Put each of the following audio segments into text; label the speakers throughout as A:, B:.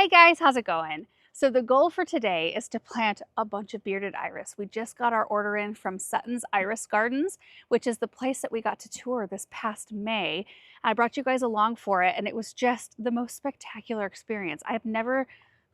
A: Hey guys, how's it going? So the goal for today is to plant a bunch of bearded iris. We just got our order in from Sutton's Iris Gardens, which is the place that we got to tour this past May. I brought you guys along for it, and it was just the most spectacular experience. I have never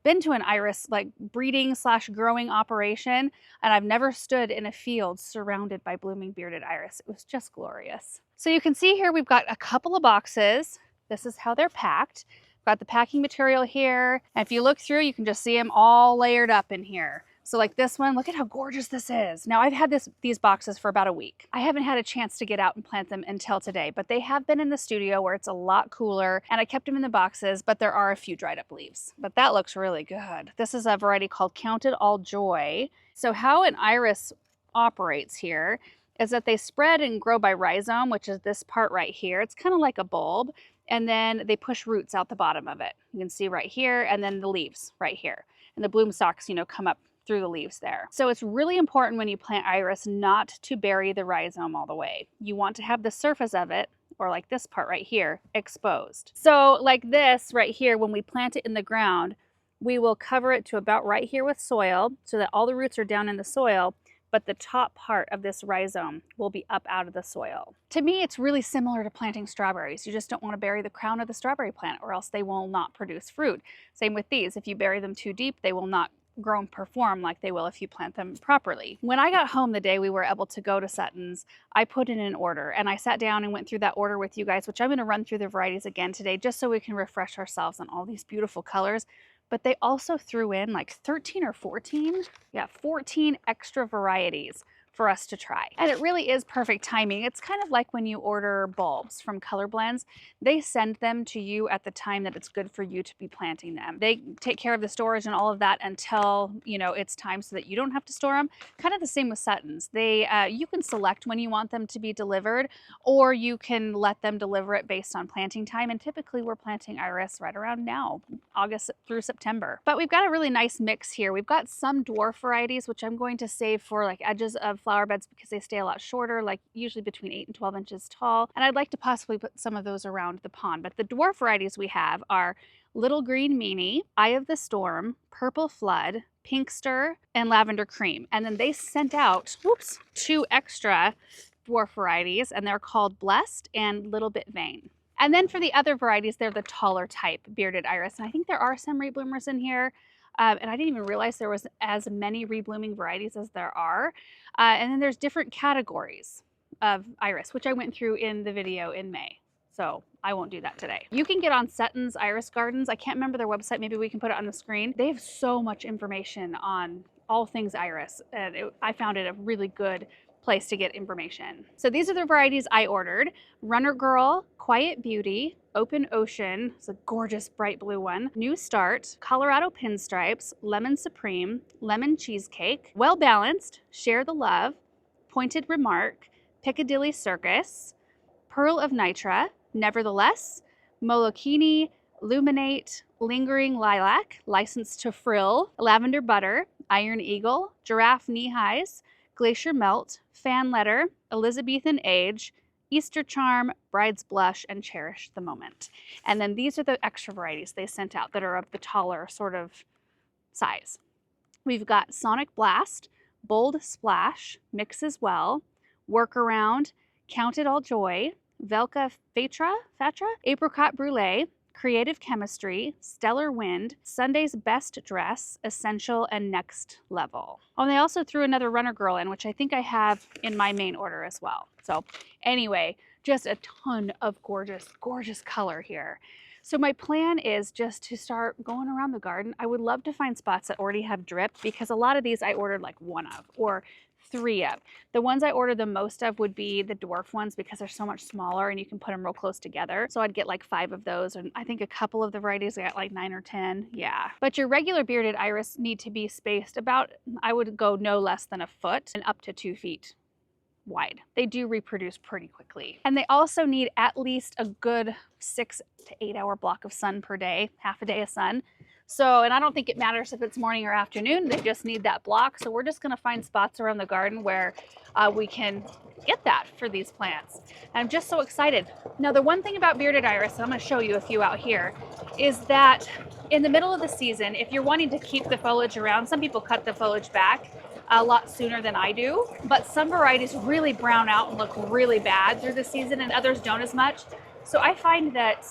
A: been to an iris like breeding slash growing operation, and I've never stood in a field surrounded by blooming bearded iris. It was just glorious. So you can see here we've got a couple of boxes. This is how they're packed. Got the packing material here. And if you look through, you can just see them all layered up in here. So like this one, look at how gorgeous this is. Now I've had these boxes for about a week. I haven't had a chance to get out and plant them until today, but they have been in the studio where it's a lot cooler, and I kept them in the boxes, but there are a few dried up leaves. But that looks really good. This is a variety called Counted All Joy. So how an iris operates here is that they spread and grow by rhizome, which is this part right here. It's kind of like a bulb. And then they push roots out the bottom of it. You can see right here, and then the leaves right here. And the bloom stalks, come up through the leaves there. So it's really important when you plant iris not to bury the rhizome all the way. You want to have the surface of it, or like this part right here, exposed. So like this right here, when we plant it in the ground, we will cover it to about right here with soil so that all the roots are down in the soil, but the top part of this rhizome will be up out of the soil. To me, it's really similar to planting strawberries. You just don't want to bury the crown of the strawberry plant, or else they will not produce fruit. Same with these. If you bury them too deep, they will not grow and perform like they will if you plant them properly. When I got home the day we were able to go to Sutton's, I put in an order, and I sat down and went through that order with you guys, which I'm going to run through the varieties again today just so we can refresh ourselves on all these beautiful colors. But they also threw in like 13 or 14, 14 extra varieties for us to try. And it really is perfect timing. It's kind of like when you order bulbs from Color Blends. They send them to you at the time that it's good for you to be planting them. They take care of the storage and all of that until, it's time so that you don't have to store them. Kind of the same with Sutton's. You can select when you want them to be delivered, or you can let them deliver it based on planting time. And typically we're planting iris right around now, August through September. But we've got a really nice mix here. We've got some dwarf varieties, which I'm going to save for like edges of flower beds because they stay a lot shorter, like usually between 8 and 12 inches tall. And I'd like to possibly put some of those around the pond. But the dwarf varieties we have are Little Green Meanie, Eye of the Storm, Purple Flood, Pinkster, and Lavender Cream. And then they sent out, 2 extra dwarf varieties, and they're called Blessed and Little Bit Vain. And then for the other varieties, they're the taller type bearded iris. And I think there are some rebloomers in here. And I didn't even realize there was as many reblooming varieties as there are. And then there's different categories of iris, which I went through in the video in May. So I won't do that today. You can get on Sutton's Iris Gardens. I can't remember their website. Maybe we can put it on the screen. They have so much information on all things iris. And I found it a really good place to get information. So these are the varieties I ordered. Runner Girl, Quiet Beauty, Open Ocean, it's a gorgeous bright blue one, New Start, Colorado Pinstripes, Lemon Supreme, Lemon Cheesecake, Well Balanced, Share the Love, Pointed Remark, Piccadilly Circus, Pearl of Nitra, Nevertheless, Molokini, Luminate, Lingering Lilac, License to Frill, Lavender Butter, Iron Eagle, Giraffe Knee Highs, Glacier Melt, Fan Letter, Elizabethan Age, Easter Charm, Bride's Blush, and Cherish the Moment. And then these are the extra varieties they sent out that are of the taller sort of size. We've got Sonic Blast, Bold Splash, Mix as Well, Workaround, Counted All Joy, Velka Fatra, Apricot Brulee, Creative Chemistry, Stellar Wind, Sunday's Best Dress, Essential, and Next Level. Oh, and they also threw another Runner Girl in, which I think I have in my main order as well. So anyway, just a ton of gorgeous, gorgeous color here. So my plan is just to start going around the garden. I would love to find spots that already have drip, because a lot of these I ordered like 1 of or 3 of. The ones I ordered the most of would be the dwarf ones because they're so much smaller and you can put them real close together. So I'd get like 5 of those, and I think a couple of the varieties I got like 9 or 10. Yeah. But your regular bearded iris need to be spaced about, I would go no less than a foot and up to 2 feet wide. They do reproduce pretty quickly. And they also need at least a good 6 to 8 hour block of sun per day, half a day of sun. So, and I don't think it matters if it's morning or afternoon, they just need that block. So we're just gonna find spots around the garden where we can get that for these plants. And I'm just so excited. Now, the one thing about bearded iris, and I'm gonna show you a few out here, is that In the middle of the season, if you're wanting to keep the foliage around, some people cut the foliage back a lot sooner than I do, but some varieties really brown out and look really bad through the season and others don't as much. So I find that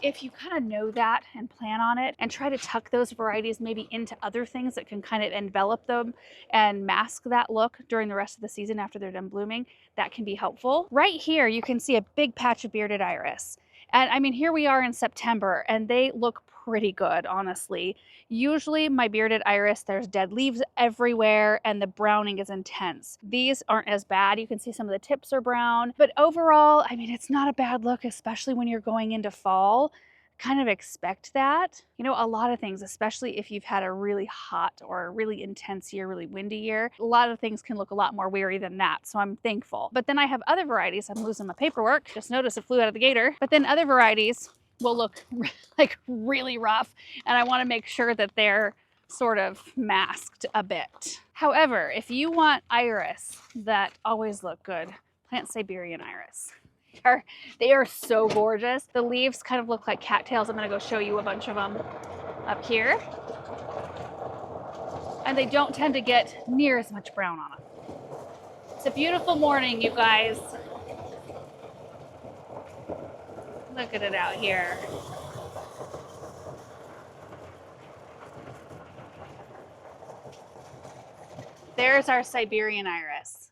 A: if you kind of know that and plan on it and try to tuck those varieties maybe into other things that can kind of envelop them and mask that look during the rest of the season after they're done blooming, that can be helpful. Right here, you can see a big patch of bearded iris. And I mean, here we are in September and they look pretty good, honestly. Usually my bearded iris, there's dead leaves everywhere and the browning is intense. These aren't as bad. You can see some of the tips are brown, but overall, I mean, it's not a bad look, especially when you're going into fall. Kind of expect that. You know, a lot of things, especially if you've had a really hot or a really intense year, really windy year, a lot of things can look a lot more weary than that. So I'm thankful. But then I have other varieties. I'm losing my paperwork. Just noticed it flew out of the gator. But then other varieties will look like really rough. And I want to make sure that they're sort of masked a bit. However, if you want iris that always look good, plant Siberian iris. They are so gorgeous. The leaves kind of look like cattails. I'm going to go show you a bunch of them up here. And they don't tend to get near as much brown on them. It's a beautiful morning, you guys. Look at it out here. There's our Siberian iris.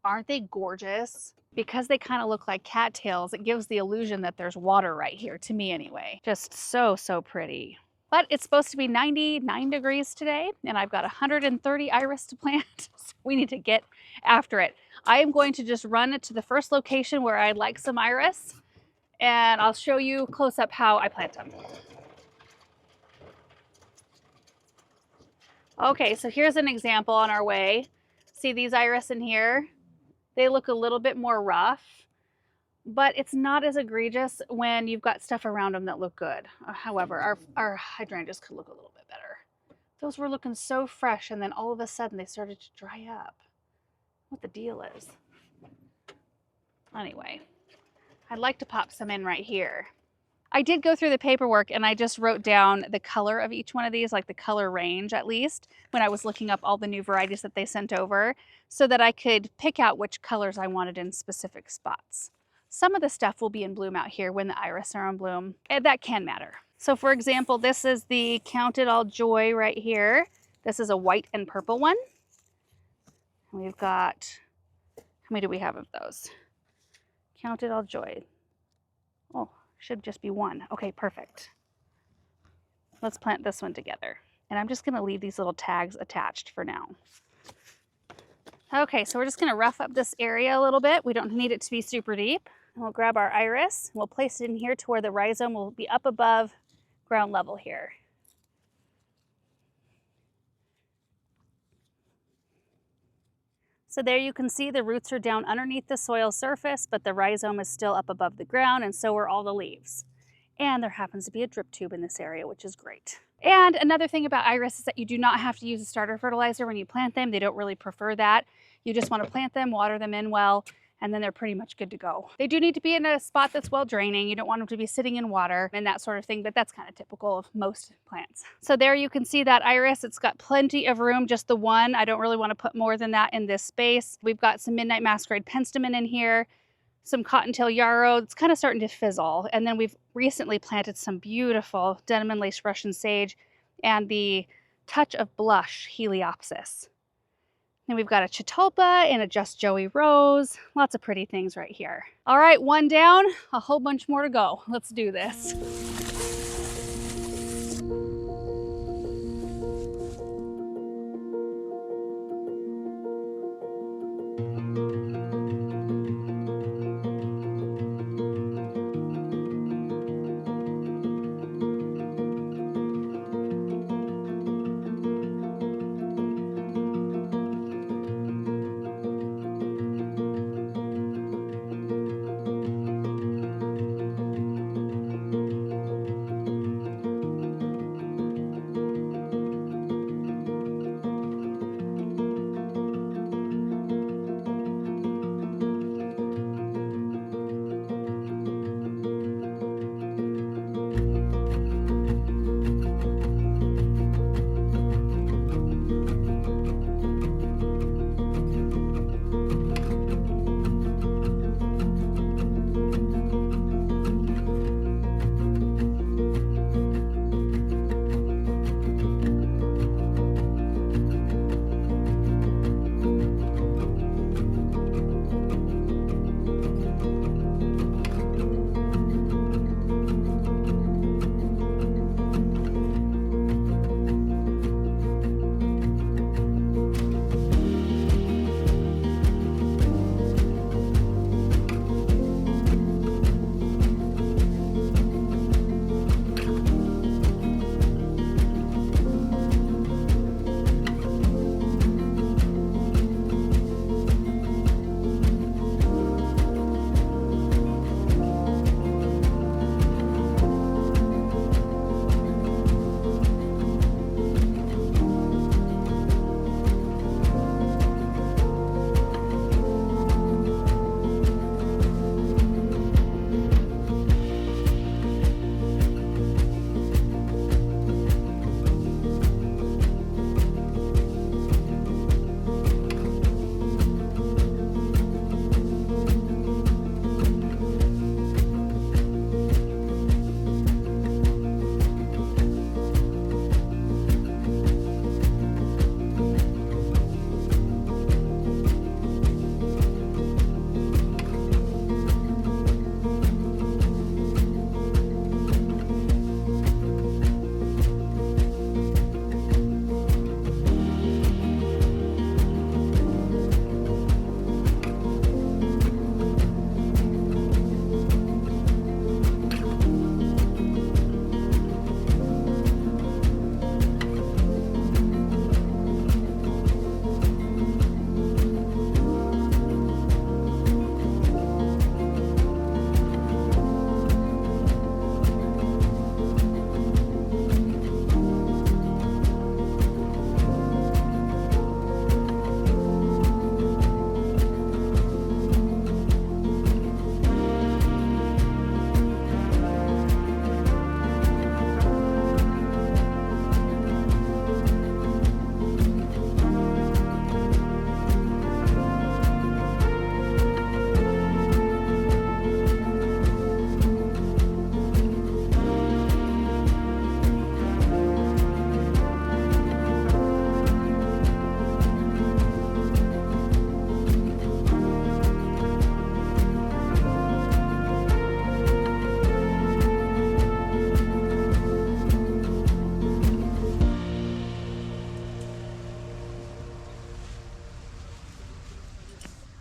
A: Aren't they gorgeous? Because they kind of look like cattails, it gives the illusion that there's water right here, to me anyway. Just so, so pretty. But it's supposed to be 99 degrees today, and I've got 130 iris to plant, so we need to get after it. I am going to just run it to the first location where I'd like some iris, and I'll show you close up how I plant them. Okay, so here's an example on our way. See these iris in here? They look a little bit more rough, but it's not as egregious when you've got stuff around them that look good. However, our hydrangeas could look a little bit better. Those were looking so fresh, and then all of a sudden they started to dry up. What the deal is. Anyway, I'd like to pop some in right here. I did go through the paperwork and I just wrote down the color of each one of these, like the color range at least, when I was looking up all the new varieties that they sent over, so that I could pick out which colors I wanted in specific spots. Some of the stuff will be in bloom out here when the iris are in bloom, and that can matter. So for example, this is the Count It All Joy right here. This is a white and purple one. We've got, how many do we have of those? Count It All Joy. Oh, should just be one. Okay, perfect. Let's plant this one together. And I'm just gonna leave these little tags attached for now. Okay, so we're just gonna rough up this area a little bit. We don't need it to be super deep. And we'll grab our iris. We'll place it in here to where the rhizome will be up above ground level here. So there you can see the roots are down underneath the soil surface, but the rhizome is still up above the ground, and so are all the leaves. And there happens to be a drip tube in this area, which is great. And another thing about iris is that you do not have to use a starter fertilizer when you plant them. They don't really prefer that. You just want to plant them, water them in well, and then they're pretty much good to go. They do need to be in a spot that's well draining. You don't want them to be sitting in water and that sort of thing, but that's kind of typical of most plants. So there you can see that iris. It's got plenty of room, just the one. I don't really want to put more than that in this space. We've got some Midnight Masquerade Penstemon in here, some Cottontail Yarrow. It's kind of starting to fizzle. And then we've recently planted some beautiful Denim and Lace Russian Sage and the Touch of Blush Heliopsis. Then we've got a Chitolpa and a Just Joey Rose. Lots of pretty things right here. All right, one down, a whole bunch more to go. Let's do this.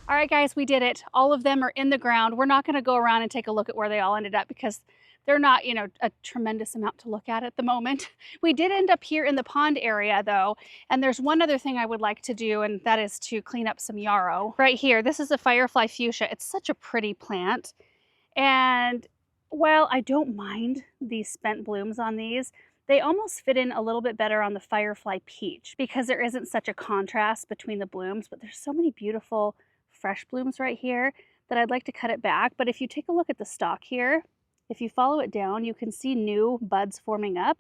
A: All right, guys, we did it. All of them are in the ground. We're not going to go around and take a look at where they all ended up because they're not, you know, a tremendous amount to look at the moment. We did end up here in the pond area though, and there's one other thing I would like to do, and that is to clean up some yarrow. Right here, this is a firefly fuchsia. It's such a pretty plant. And while I don't mind these spent blooms on these, they almost fit in a little bit better on the firefly peach because there isn't such a contrast between the blooms, but there's so many beautiful fresh blooms right here that I'd like to cut it back. But if you take a look at the stalk here, if you follow it down, you can see new buds forming up.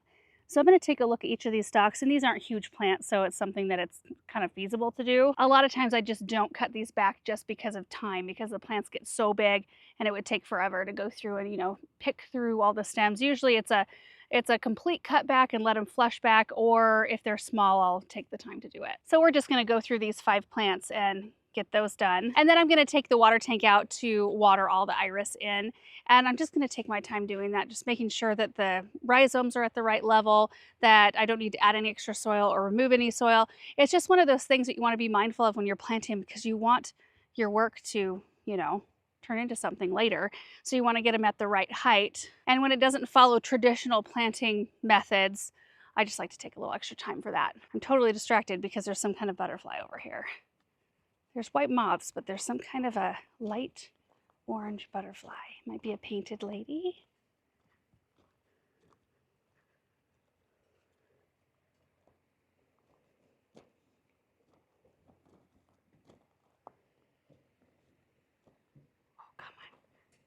A: So I'm going to take a look at each of these stalks, and these aren't huge plants, so it's something that it's kind of feasible to do. A lot of times I just don't cut these back just because of time, because the plants get so big and it would take forever to go through and, you know, pick through all the stems. Usually it's a complete cut back and let them flush back, or if they're small, I'll take the time to do it. So we're just going to go through these 5 plants and get those done. And then I'm going to take the water tank out to water all the iris in. And I'm just going to take my time doing that, just making sure that the rhizomes are at the right level, that I don't need to add any extra soil or remove any soil. It's just one of those things that you want to be mindful of when you're planting, because you want your work to, you know, turn into something later. So you want to get them at the right height. And when it doesn't follow traditional planting methods, I just like to take a little extra time for that. I'm totally distracted because there's some kind of butterfly over here. There's white moths, but there's some kind of a light orange butterfly. Might be a painted lady. Oh, come on.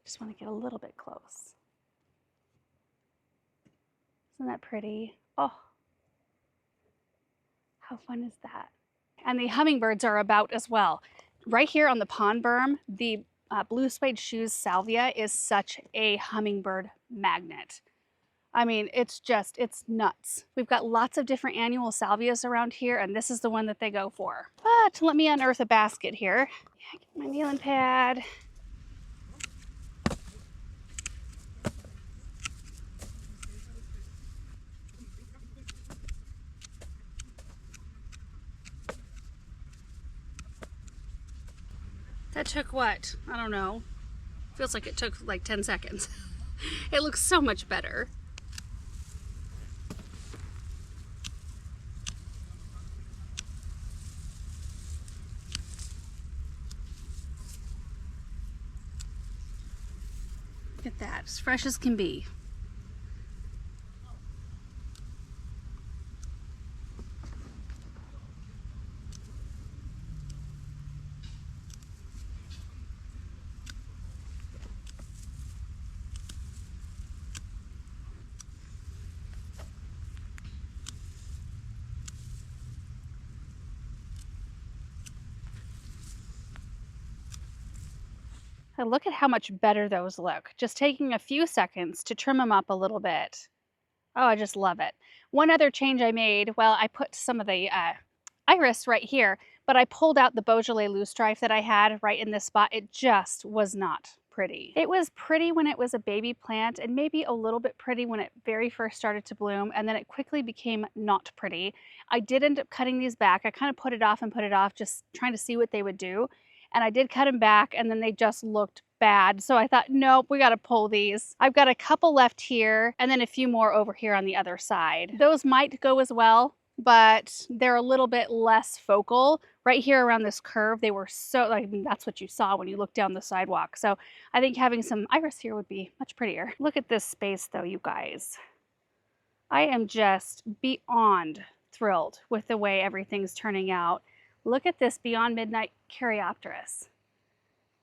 A: Just want to get a little bit close. Isn't that pretty? Oh, how fun is that? And the hummingbirds are about as well. Right here on the pond berm, the blue suede shoes salvia is such a hummingbird magnet. I mean, it's nuts. We've got lots of different annual salvias around here, and this is the one that they go for. But let me unearth a basket here. Yeah, get my kneeling pad. That took what? I don't know. Feels like it took like 10 seconds. It looks so much better. Look at that, as fresh as can be. And look at how much better those look. Just taking a few seconds to trim them up a little bit. Oh, I just love it. One other change I made, well, I put some of the iris right here, but I pulled out the Beaujolais loosestrife that I had right in this spot. It just was not pretty. It was pretty when it was a baby plant, and maybe a little bit pretty when it very first started to bloom, and then it quickly became not pretty. I did end up cutting these back. I kind of put it off and put it off, just trying to see what they would do. And I did cut them back, and then they just looked bad. So I thought, nope, we got to pull these. I've got a couple left here and then a few more over here on the other side. Those might go as well, but they're a little bit less focal. Right here around this curve, they were so, I mean, that's what you saw when you looked down the sidewalk. So I think having some iris here would be much prettier. Look at this space though, you guys. I am just beyond thrilled with the way everything's turning out. Look at this Beyond Midnight Caryopteris.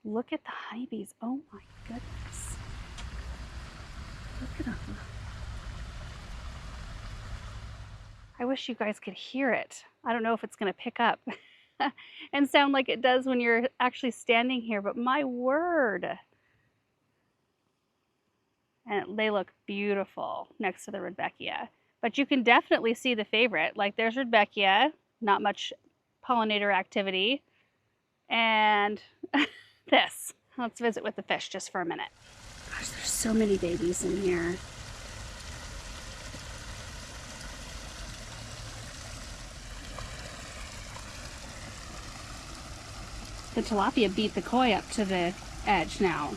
A: Look at the honeybees. Oh my goodness. Look at them. I wish you guys could hear it. I don't know if it's going to pick up and sound like it does when you're actually standing here, but my word. And they look beautiful next to the Rudbeckia. But you can definitely see the favorite. Like there's Rudbeckia, not much pollinator activity. And this. Let's visit with the fish just for a minute. Gosh, there's so many babies in here. The tilapia beat the koi up to the edge now.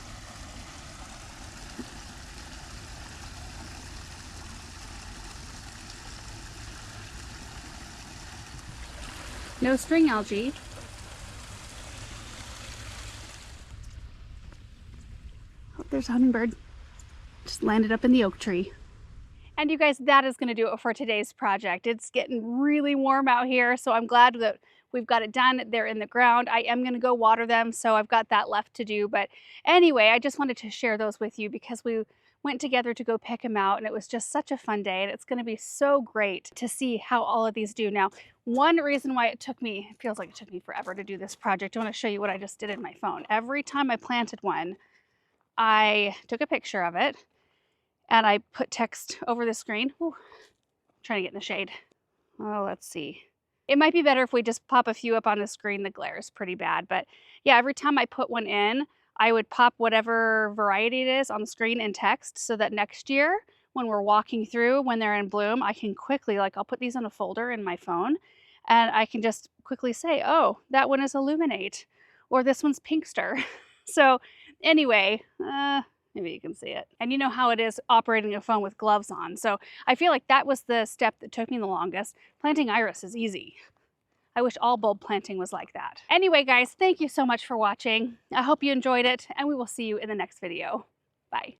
A: No string algae. Oh, there's a hummingbird. Just landed up in the oak tree. And you guys, that is going to do it for today's project. It's getting really warm out here, so I'm glad that we've got it done. They're in the ground. I am going to go water them, so I've got that left to do. But anyway, I just wanted to share those with you because we went together to go pick them out, and it was just such a fun day, and it's going to be so great to see how all of these do. Now, one reason why it feels like it took me forever to do this project, I want to show you what I just did in my phone. Every time I planted one, I took a picture of it, and I put text over the screen. Ooh, trying to get in the shade. Oh, let's see. It might be better if we just pop a few up on the screen. The glare is pretty bad. But yeah, every time I put one in, I would pop whatever variety it is on the screen in text so that next year when we're walking through, when they're in bloom, I can quickly, like I'll put these in a folder in my phone and I can just quickly say, oh, that one is Illuminate or this one's Pinkster. So anyway, maybe you can see it. And you know how it is operating a phone with gloves on. So I feel like that was the step that took me the longest. Planting iris is easy. I wish all bulb planting was like that. Anyway, guys, thank you so much for watching. I hope you enjoyed it, and we will see you in the next video. Bye.